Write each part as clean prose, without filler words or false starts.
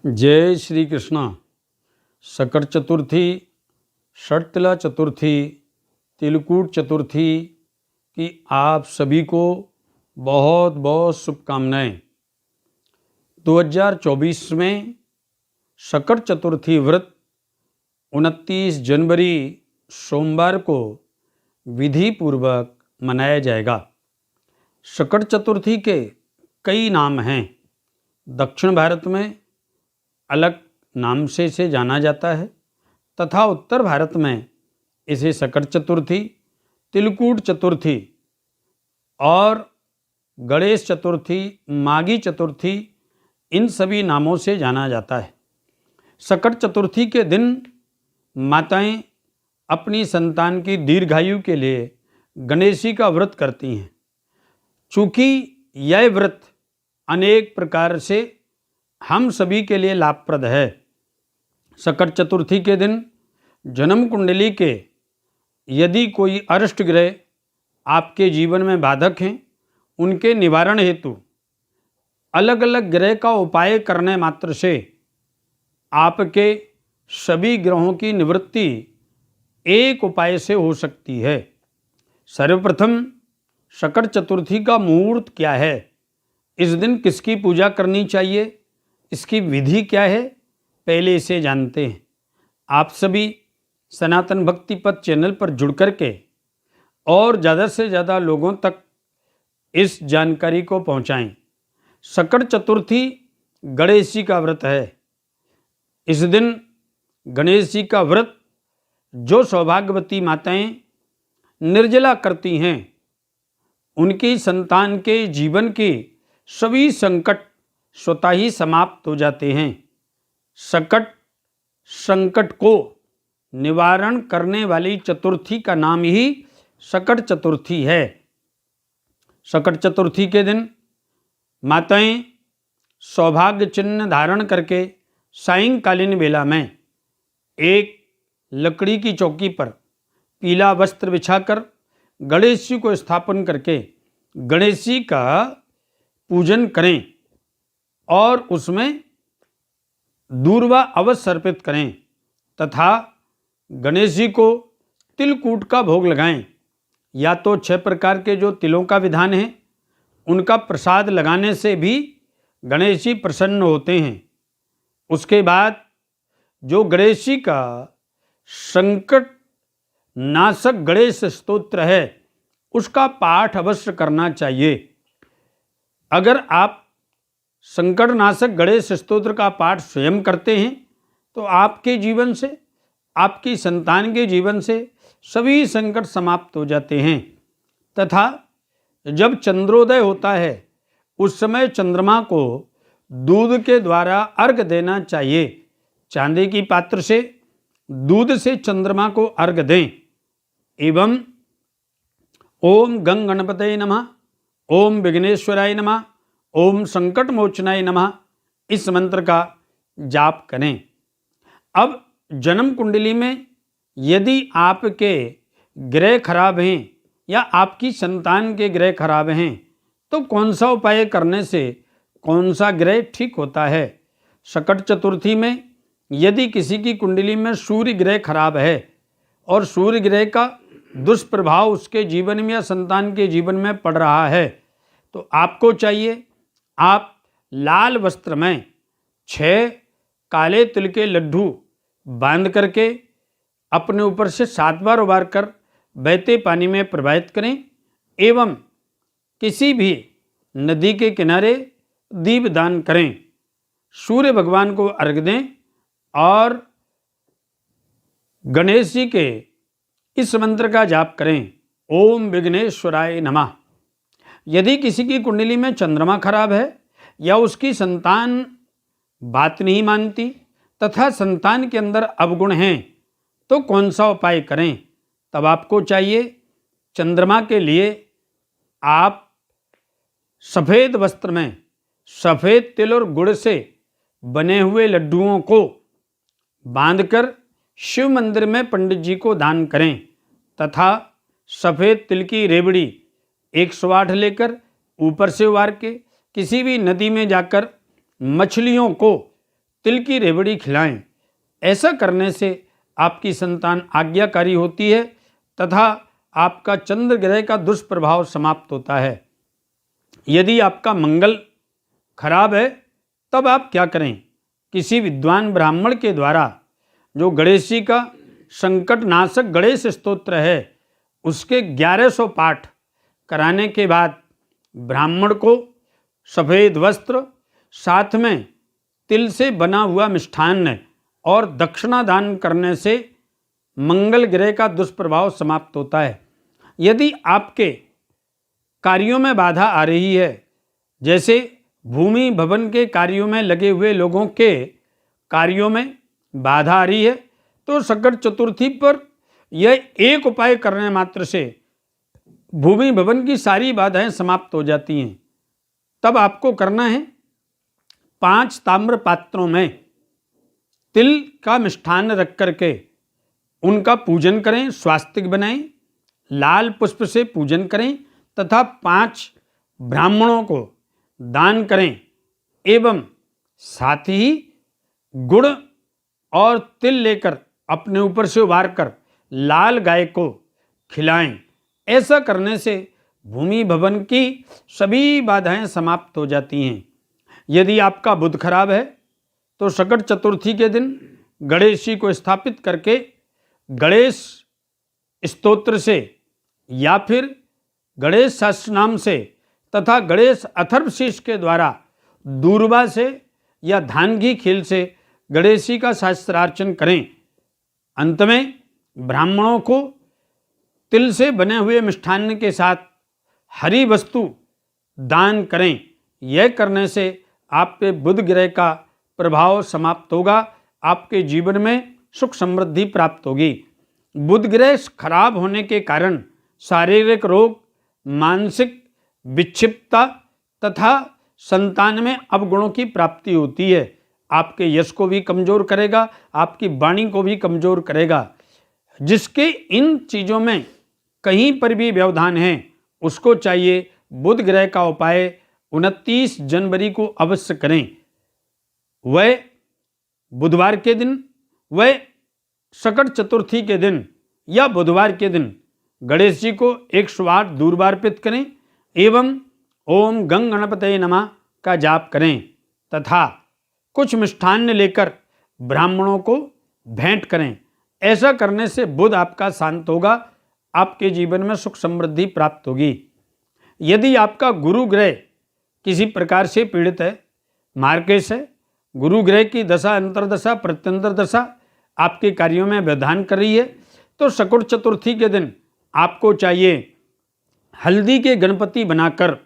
जय श्री कृष्णा। शकट चतुर्थी, षटतिला चतुर्थी, तिलकूट चतुर्थी की आप सभी को बहुत बहुत शुभकामनाएं। 2024 में शकट चतुर्थी व्रत 29 जनवरी सोमवार को विधि पूर्वक मनाया जाएगा। शकट चतुर्थी के कई नाम हैं। दक्षिण भारत में अलग नाम से इसे जाना जाता है तथा उत्तर भारत में इसे शकट चतुर्थी, तिलकूट चतुर्थी और गणेश चतुर्थी, माघी चतुर्थी, इन सभी नामों से जाना जाता है। शकट चतुर्थी के दिन माताएं अपनी संतान की दीर्घायु के लिए गणेश जी का व्रत करती हैं। चूँकि यह व्रत अनेक प्रकार से हम सभी के लिए लाभप्रद है। शकट चतुर्थी के दिन जन्म कुंडली के यदि कोई अरिष्ट ग्रह आपके जीवन में बाधक हैं, उनके निवारण हेतु अलग अलग ग्रह का उपाय करने मात्र से आपके सभी ग्रहों की निवृत्ति एक उपाय से हो सकती है। सर्वप्रथम शकट चतुर्थी का मुहूर्त क्या है, इस दिन किसकी पूजा करनी चाहिए, इसकी विधि क्या है, पहले इसे जानते हैं। आप सभी सनातन भक्ति पथ चैनल पर जुड़ करके और ज़्यादा से ज़्यादा लोगों तक इस जानकारी को पहुंचाएं। शकट चतुर्थी गणेश जी का व्रत है। इस दिन गणेश जी का व्रत जो सौभाग्यवती माताएं निर्जला करती हैं, उनकी संतान के जीवन के सभी संकट स्वतः ही समाप्त हो जाते हैं। शकट संकट को निवारण करने वाली चतुर्थी का नाम ही शकट चतुर्थी है। शकट चतुर्थी के दिन माताएं सौभाग्य चिन्ह धारण करके सायंकालीन बेला में एक लकड़ी की चौकी पर पीला वस्त्र बिछाकर गणेश जी को स्थापन करके गणेश जी का पूजन करें और उसमें दूर्वा अवश्य अर्पित करें तथा गणेश जी को तिलकूट का भोग लगाएं। या तो 6 प्रकार के जो तिलों का विधान है उनका प्रसाद लगाने से भी गणेश जी प्रसन्न होते हैं। उसके बाद जो गणेश जी का संकट नाशक गणेश स्तोत्र है उसका पाठ अवश्य करना चाहिए। अगर आप संकट नाशक गणेश स्तोत्र का पाठ स्वयं करते हैं तो आपके जीवन से, आपकी संतान के जीवन से सभी संकट समाप्त हो जाते हैं। तथा जब चंद्रोदय होता है उस समय चंद्रमा को दूध के द्वारा अर्घ देना चाहिए। चांदी की पात्र से दूध से चंद्रमा को अर्घ दें एवं ओम गंग गणपतये नमः, ओम विघ्नेश्वराय नमः, ओम संकट मोचनाय नमः, इस मंत्र का जाप करें। अब जन्म कुंडली में यदि आपके ग्रह खराब हैं या आपकी संतान के ग्रह खराब हैं तो कौन सा उपाय करने से कौन सा ग्रह ठीक होता है। शकट चतुर्थी में यदि किसी की कुंडली में सूर्य ग्रह खराब है और सूर्य ग्रह का दुष्प्रभाव उसके जीवन में या संतान के जीवन में पड़ रहा है तो आपको चाहिए आप लाल वस्त्र में 6 काले तिल के लड्डू बांध करके अपने ऊपर से 7 बार उबार कर बहते पानी में प्रवाहित करें एवं किसी भी नदी के किनारे दीपदान करें। सूर्य भगवान को अर्घ दें और गणेश जी के इस मंत्र का जाप करें, ओम विघ्नेश्वराय नमः। यदि किसी की कुंडली में चंद्रमा खराब है या उसकी संतान बात नहीं मानती तथा संतान के अंदर अवगुण हैं तो कौन सा उपाय करें। तब आपको चाहिए चंद्रमा के लिए आप सफ़ेद वस्त्र में सफ़ेद तिल और गुड़ से बने हुए लड्डुओं को बांधकर शिव मंदिर में पंडित जी को दान करें तथा सफ़ेद तिल की रेवड़ी 108 लेकर ऊपर से उबार के किसी भी नदी में जाकर मछलियों को तिल की रेवड़ी खिलाएं। ऐसा करने से आपकी संतान आज्ञाकारी होती है तथा आपका चंद्र ग्रह का दुष्प्रभाव समाप्त होता है। यदि आपका मंगल खराब है तब आप क्या करें? किसी विद्वान ब्राह्मण के द्वारा जो गणेश जी का संकटनाशक गणेश स्तोत्र है उसके 1100 पाठ कराने के बाद ब्राह्मण को सफ़ेद वस्त्र, साथ में तिल से बना हुआ मिष्ठान्न और दक्षिणा दान करने से मंगल ग्रह का दुष्प्रभाव समाप्त होता है। यदि आपके कार्यों में बाधा आ रही है, जैसे भूमि भवन के कार्यों में लगे हुए लोगों के कार्यों में बाधा आ रही है, तो संकट चतुर्थी पर यह एक उपाय करने मात्र से भूमि भवन की सारी बाधाएं समाप्त हो जाती हैं। तब आपको करना है 5 ताम्र पात्रों में तिल का मिष्ठान्न रख करके उनका पूजन करें, स्वास्तिक बनाएं, लाल पुष्प से पूजन करें तथा 5 ब्राह्मणों को दान करें एवं साथ ही गुड़ और तिल लेकर अपने ऊपर से उबार कर लाल गाय को खिलाएं। ऐसा करने से भूमि भवन की सभी बाधाएं समाप्त हो जाती हैं। यदि आपका बुध खराब है तो संकट चतुर्थी के दिन गणेश जी को स्थापित करके गणेश स्तोत्र से या फिर गणेश सहस्रनाम से तथा गणेश अथर्वशीर्ष के द्वारा दूर्वा से या धान की खील से गणेश जी का सहस्त्रार्चन करें। अंत में ब्राह्मणों को तिल से बने हुए मिष्ठान्न के साथ हरी वस्तु दान करें। यह करने से आप पे बुध ग्रह का प्रभाव समाप्त होगा, आपके जीवन में सुख समृद्धि प्राप्त होगी। बुध ग्रह खराब होने के कारण शारीरिक रोग, मानसिक विक्षिप्तता तथा संतान में अवगुणों की प्राप्ति होती है। आपके यश को भी कमजोर करेगा, आपकी वाणी को भी कमजोर करेगा। जिसके इन चीज़ों में कहीं पर भी व्यवधान है उसको चाहिए बुध ग्रह का उपाय 29 जनवरी को अवश्य करें। वह बुधवार के दिन, वह संकट चतुर्थी के दिन या बुधवार के दिन गणेश जी को 108 दूर्वा अर्पित करें एवं ओम गंग गणपतये नमः का जाप करें तथा कुछ मिष्ठान्न लेकर ब्राह्मणों को भेंट करें। ऐसा करने से बुध आपका शांत होगा, आपके जीवन में सुख समृद्धि प्राप्त होगी। यदि आपका गुरु ग्रह किसी प्रकार से पीड़ित है, मार्केश है, गुरु ग्रह की दशा, अंतरदशा, प्रत्यंतर दशा आपके कार्यों में व्यवधान कर रही है, तो संकट चतुर्थी के दिन आपको चाहिए हल्दी के गणपति बनाकर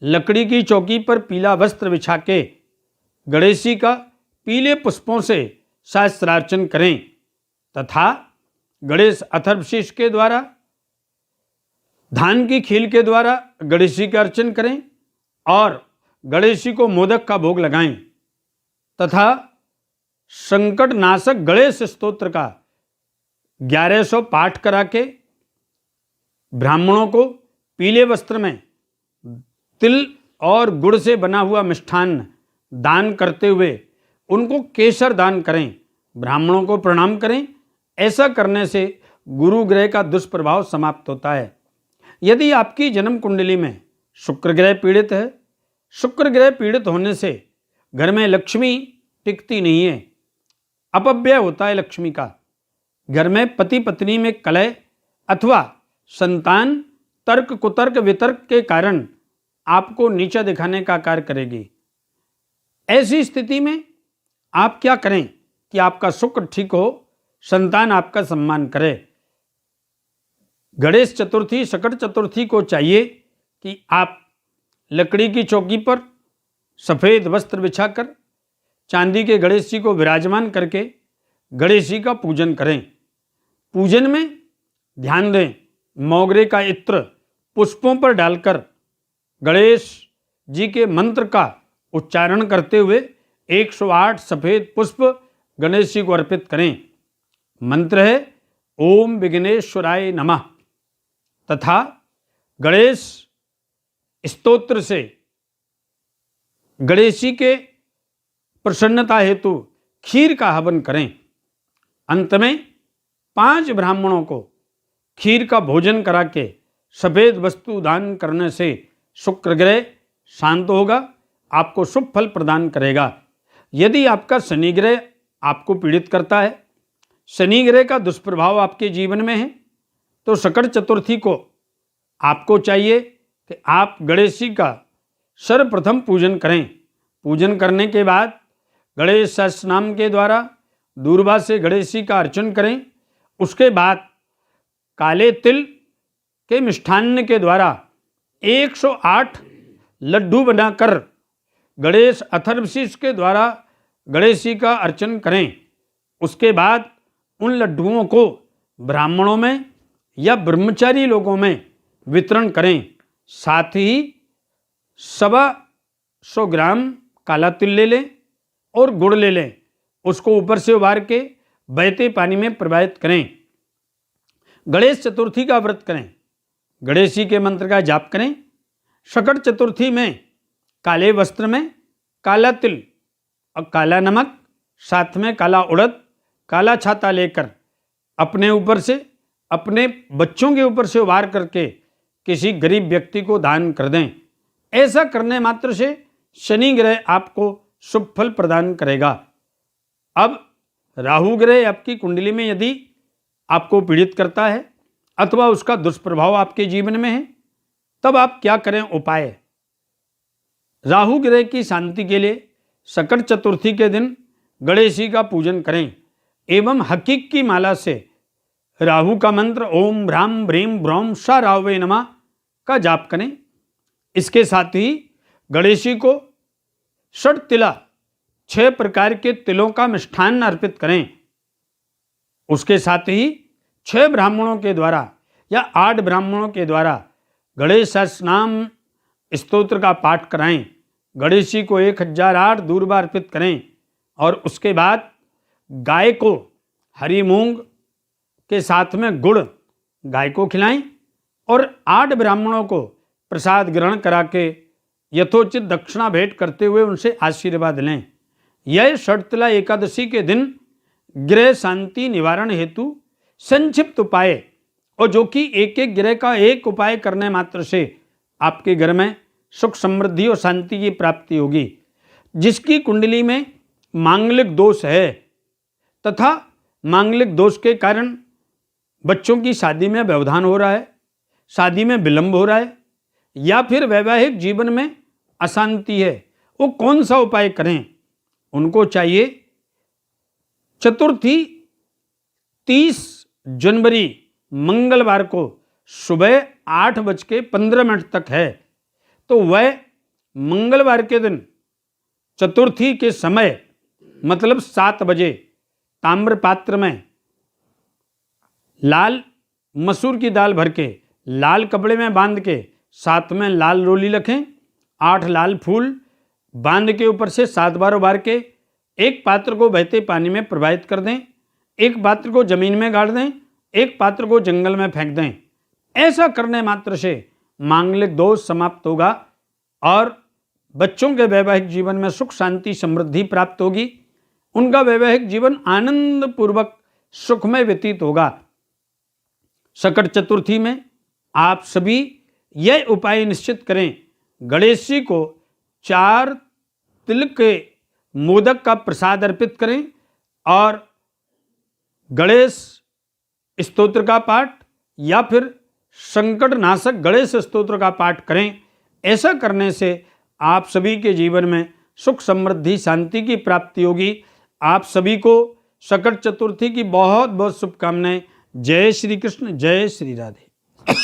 लकड़ी की चौकी पर पीला वस्त्र बिछा के गणेश जी का पीले पुष्पों से सहस्त्रार्चन करें तथा गणेश अथर्वशीर्ष के द्वारा, धान की खील के द्वारा गणेश जी का अर्चन करें और गणेश जी को मोदक का भोग लगाएं तथा संकट नाशक गणेश स्तोत्र का 1100 पाठ करा के ब्राह्मणों को पीले वस्त्र में तिल और गुड़ से बना हुआ मिष्ठान्न दान करते हुए उनको केसर दान करें, ब्राह्मणों को प्रणाम करें। ऐसा करने से गुरु ग्रह का दुष्प्रभाव समाप्त होता है। यदि आपकी जन्म कुंडली में शुक्र ग्रह पीड़ित है, शुक्र ग्रह पीड़ित होने से घर में लक्ष्मी टिकती नहीं है, अपव्यय होता है लक्ष्मी का। घर में पति पत्नी में कलह अथवा संतान तर्क कुतर्क वितर्क के कारण आपको नीचा दिखाने का कार्य करेगी। ऐसी स्थिति में आप क्या करें कि आपका शुक्र ठीक हो, संतान आपका सम्मान करे। गणेश चतुर्थी, संकट चतुर्थी को चाहिए कि आप लकड़ी की चौकी पर सफ़ेद वस्त्र बिछाकर चांदी के गणेश जी को विराजमान करके गणेश जी का पूजन करें। पूजन में ध्यान दें, मोगरे का इत्र पुष्पों पर डालकर गणेश जी के मंत्र का उच्चारण करते हुए 108 सफ़ेद पुष्प गणेश जी को अर्पित करें। मंत्र है ओम विघ्नेश्वराय नमः तथा गणेश स्तोत्र से गणेश जी के प्रसन्नता हेतु खीर का हवन करें। अंत में 5 ब्राह्मणों को खीर का भोजन करा के सफ़ेद वस्तु दान करने से शुक्र ग्रह शांत होगा, आपको शुभ फल प्रदान करेगा। यदि आपका शनि ग्रह आपको पीड़ित करता है, शनि ग्रह का दुष्प्रभाव आपके जीवन में है, तो शकट चतुर्थी को आपको चाहिए कि आप गणेश जी का सर्वप्रथम पूजन करें। पूजन करने के बाद गणेश सहस्रनाम के द्वारा दूर्वा से गणेश जी का अर्चन करें। उसके बाद काले तिल के मिष्ठान्न के द्वारा 108 लड्डू बनाकर गणेश अथर्वशीष के द्वारा गणेश जी का अर्चन करें। उसके बाद उन लड्डुओं को ब्राह्मणों में या ब्रह्मचारी लोगों में वितरण करें। साथ ही 125 ग्राम काला तिल ले लें और गुड़ ले लें, उसको ऊपर से उबार के बहते पानी में प्रवाहित करें। गणेश चतुर्थी का व्रत करें, गणेश जी के मंत्र का जाप करें। शकट चतुर्थी में काले वस्त्र में काला तिल और काला नमक, साथ में काला उड़द, काला छाता लेकर अपने ऊपर से, अपने बच्चों के ऊपर से उबार करके किसी गरीब व्यक्ति को दान कर दें। ऐसा करने मात्र से शनि ग्रह आपको शुभ फल प्रदान करेगा। अब राहु ग्रह आपकी कुंडली में यदि आपको पीड़ित करता है अथवा उसका दुष्प्रभाव आपके जीवन में है, तब आप क्या करें? उपाय, राहु ग्रह की शांति के लिए शकट चतुर्थी के दिन गणेश जी का पूजन करें एवं हकीक की माला से राहु का मंत्र ओम भ्राम भ्रीम ब्रह्म सा राहवे नमः का जाप करें। इसके साथ ही गणेश जी को षट तिला 6 प्रकार के तिलों का मिष्ठान्न अर्पित करें। उसके साथ ही 6 ब्राह्मणों के द्वारा या 8 ब्राह्मणों के द्वारा गणेश सहस्रनाम स्तोत्र का पाठ कराएं। गणेश जी को 1008 दूर्वा अर्पित करें और उसके बाद गाय को हरी मूंग के साथ में गुड़ गाय को खिलाएं और 8 ब्राह्मणों को प्रसाद ग्रहण करा के यथोचित दक्षिणा भेंट करते हुए उनसे आशीर्वाद लें। यह षटतिला एकादशी के दिन ग्रह शांति निवारण हेतु संक्षिप्त उपाय, और जो कि एक एक ग्रह का एक उपाय करने मात्र से आपके घर में सुख समृद्धि और शांति की प्राप्ति होगी। जिसकी कुंडली में मांगलिक दोष है तथा मांगलिक दोष के कारण बच्चों की शादी में व्यवधान हो रहा है, शादी में विलंब हो रहा है या फिर वैवाहिक जीवन में अशांति है, वो कौन सा उपाय करें? उनको चाहिए चतुर्थी 30 जनवरी मंगलवार को सुबह 8:15 तक है, तो वह मंगलवार के दिन चतुर्थी के समय मतलब 7 बजे ताम्र पात्र में लाल मसूर की दाल भर के लाल कपड़े में बांध के साथ में लाल रोली रखें, 8 लाल फूल बांध के ऊपर से 7 बार उबार के एक पात्र को बहते पानी में प्रवाहित कर दें, एक पात्र को जमीन में गाड़ दें, एक पात्र को जंगल में फेंक दें। ऐसा करने मात्र से मांगलिक दोष समाप्त होगा और बच्चों के वैवाहिक जीवन में सुख शांति समृद्धि प्राप्त होगी। उनका वैवाहिक जीवन आनंद पूर्वक सुखमय व्यतीत होगा। शकट चतुर्थी में आप सभी यह उपाय निश्चित करें, गणेश जी को 4 तिल के मोदक का प्रसाद अर्पित करें और गणेश स्तोत्र का पाठ या फिर संकट नाशक गणेश स्तोत्र का पाठ करें। ऐसा करने से आप सभी के जीवन में सुख समृद्धि शांति की प्राप्ति होगी। आप सभी को शकट चतुर्थी की बहुत बहुत शुभकामनाएं। जय श्री कृष्ण, जय श्री राधे।